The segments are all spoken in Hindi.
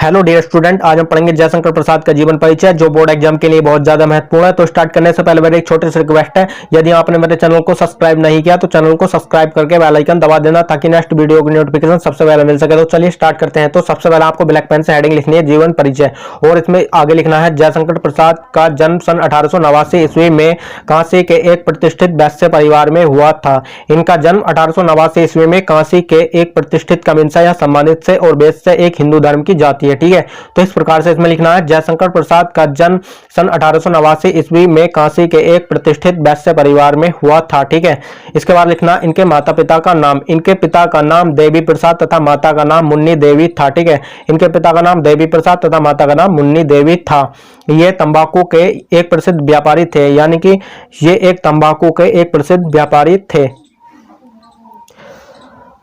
हेलो डियर स्टूडेंट, आज हम पढ़ेंगे जयशंकर प्रसाद का जीवन परिचय जो बोर्ड एग्जाम के लिए बहुत ज्यादा महत्वपूर्ण है। तो स्टार्ट करने से पहले मेरी एक छोटी सी रिक्वेस्ट है, यदि आपने मेरे चैनल को सब्सक्राइब नहीं किया तो चैनल को सब्सक्राइब करके बेल आइकन दबा देना ताकि नेक्स्ट वीडियो की नोटिफिकेशन सबसे पहले मिल सके। तो चलिए स्टार्ट करते हैं। तो सबसे पहले आपको ब्लैक पेन से हेडिंग लिखनी है जीवन परिचय, और इसमें आगे लिखना है जयशंकर प्रसाद का जन्म सन 1889 ईस्वी में काशी के एक प्रतिष्ठित वैश्य परिवार में हुआ था। इनका जन्म 1889 ईस्वी में काशी के एक प्रतिष्ठित कमिंसा या सम्मानित से और वेद से एक हिंदू धर्म की जाति है। ठीक है, तो इस प्रकार से इसमें लिखना है जयशंकर प्रसाद का जन्म सन 1889 ईस्वी में काशी के एक प्रतिष्ठित वैश्य परिवार में हुआ था। ठीक है, इसके बाद लिखना इनके माता पिता का नाम। इनके पिता का नाम देवी प्रसाद तथा माता का नाम मुन्नी देवी था। ठीक है, इनके पिता का नाम देवी प्रसाद तथा माता का नाम मुन्नी देवी था। ये तंबाकू के एक प्रसिद्ध व्यापारी थे, यानी कि ये एक तंबाकू के एक प्रसिद्ध व्यापारी थे।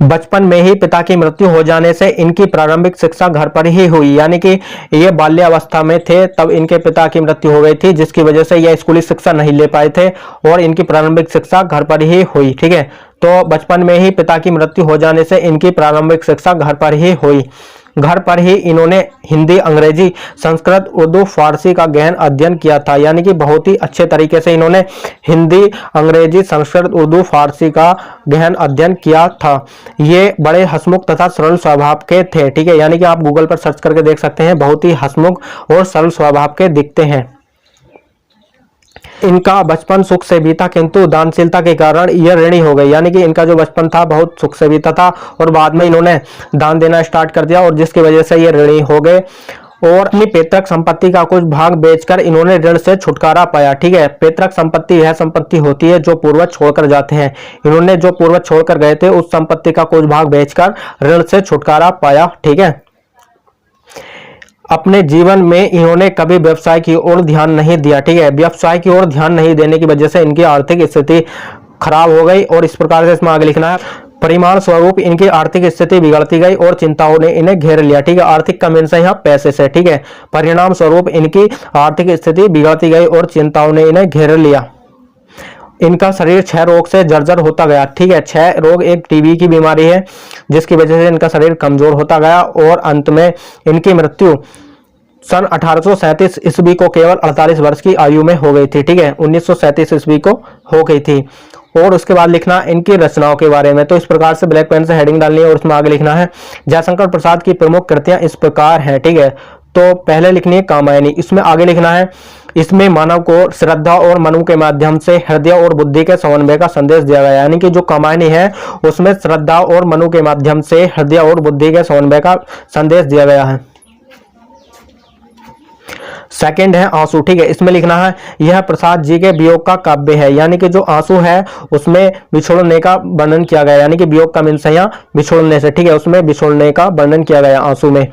बचपन में ही पिता की मृत्यु हो जाने से इनकी प्रारंभिक शिक्षा घर पर ही हुई, यानी कि ये बाल्यावस्था में थे तब इनके पिता की मृत्यु हो गई थी, जिसकी वजह से ये स्कूली शिक्षा नहीं ले पाए थे और इनकी प्रारंभिक शिक्षा घर पर ही हुई। ठीक है, तो बचपन में ही पिता की मृत्यु हो जाने से इनकी प्रारंभिक शिक्षा घर पर ही हुई। घर पर ही इन्होंने हिंदी, अंग्रेजी, संस्कृत, उर्दू, फारसी का गहन अध्ययन किया था, यानी कि बहुत ही अच्छे तरीके से इन्होंने हिंदी, अंग्रेजी, संस्कृत, उर्दू, फारसी का गहन अध्ययन किया था। ये बड़े हंसमुख तथा सरल स्वभाव के थे। ठीक है, यानी कि आप गूगल पर सर्च करके देख सकते हैं, बहुत ही हंसमुख और सरल स्वभाव के दिखते हैं। इनका बचपन सुख से बीता, किंतु दानशीलता के कारण यह ऋणी हो गई, यानी कि इनका जो बचपन था बहुत सुख से बीता था और बाद में इन्होंने दान देना स्टार्ट कर दिया और जिसकी वजह से ये ऋणी हो गए और अपनी पैतृक संपत्ति का कुछ भाग बेचकर इन्होंने ऋण से छुटकारा पाया। ठीक है, पैतृक संपत्ति यह संपत्ति होती है जो पूर्वज छोड़कर जाते हैं। इन्होंने जो पूर्वज छोड़कर गए थे उस संपत्ति का कुछ भाग बेचकर ऋण से छुटकारा पाया। ठीक है, अपने जीवन में इन्होंने कभी व्यवसाय की ओर ध्यान नहीं दिया। ठीक है, व्यवसाय की ओर ध्यान नहीं देने की वजह से इनकी आर्थिक स्थिति खराब हो गई और इस प्रकार से इसमें आगे लिखना है परिमाण स्वरूप इनकी आर्थिक स्थिति बिगड़ती गई और चिंताओं ने इन्हें घेर लिया। ठीक है, आर्थिक कमी से यहाँ पैसे से। ठीक है, परिणाम स्वरूप इनकी आर्थिक स्थिति बिगड़ती गई और चिंताओं ने इन्हें घेर लिया। इनका शरीर क्षय रोग से जर्जर होता गया। ठीक है, क्षय रोग एक टीबी की बीमारी है जिसकी वजह से इनका शरीर कमजोर होता गया और अंत में इनकी मृत्यु सन 1837 ईस्वी को केवल 48 वर्ष की आयु में हो गई थी। ठीक है, 1937 ईस्वी को हो गई थी। और उसके बाद लिखना इनकी रचनाओं के बारे में। तो इस प्रकार से ब्लैक पेन से हेडिंग डालनी है और उसमें आगे लिखना है जयशंकर प्रसाद की प्रमुख कृतियां इस प्रकार हैं। ठीक है, तो पहले लिखनी है कामायनी। इसमें आगे लिखना है इसमें मानव को श्रद्धा और मनु के माध्यम से हृदय और बुद्धि के समन्वय का संदेश दिया गया, यानी कि जो कामायनी है उसमें श्रद्धा और मनु के माध्यम से हृदय और बुद्धि के समन्वय का संदेश दिया गया है। सेकंड है आंसू। ठीक है, इसमें लिखना है यह प्रसाद जी के वियोग का काव्य है, यानी कि जो आंसू है उसमें बिछोड़ने का वर्णन किया गया, यानी कि वियोग का मीन्स है यहाँ बिछोड़ने से। ठीक है, उसमें बिछोड़ने का वर्णन किया गया आंसू में।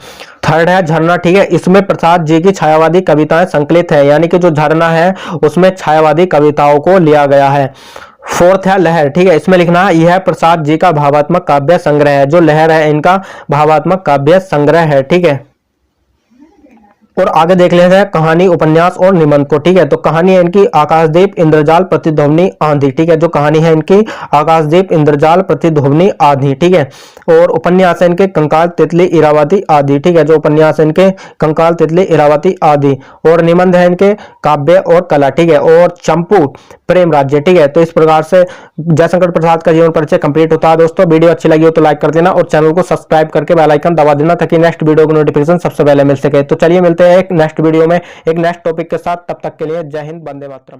थर्ड है झरना। ठीक है, इसमें प्रसाद जी की छायावादी कविताएं संकलित है, यानी कि जो झरना है उसमें छायावादी कविताओं को लिया गया है। फोर्थ है लहर। ठीक है, इसमें लिखना है यह प्रसाद जी का भावात्मक काव्य संग्रह है, जो लहर है इनका भावात्मक काव्य संग्रह है। ठीक है, और आगे देख लेते हैं कहानी, उपन्यास और निबंध को। ठीक है, तो कहानी है इनकी आकाशदीप, इंद्रजाल, प्रतिध्वनि, आंधी। ठीक है, जो कहानी है इनकी आकाशदीप, इंद्रजाल, प्रतिध्वनि, आंधी। ठीक है, और उपन्यास है इनके कंकाल, तितली, इरावती, आदि। ठीक है, जो उपन्यास है इनके कंकाल, तितली, इरावती, आदि। और निबंध है इनके काव्य और कला। ठीक है, और चंपू, प्रेम राज्य। ठीक है, तो इस प्रकार से जयशंकर प्रसाद का जीवन परिचय कंप्लीट होता है। दोस्तों वीडियो अच्छी लगी हो तो लाइक कर देना और चैनल को सब्सक्राइब करके बेल आइकन दबा देना ताकि नेक्स्ट वीडियो की नोटिफिकेशन सबसे पहले मिल सके। तो चलिए मिलते हैं एक नेक्स्ट वीडियो में एक नेक्स्ट टॉपिक के साथ। तब तक के लिए जय हिंद, वंदे मातरम।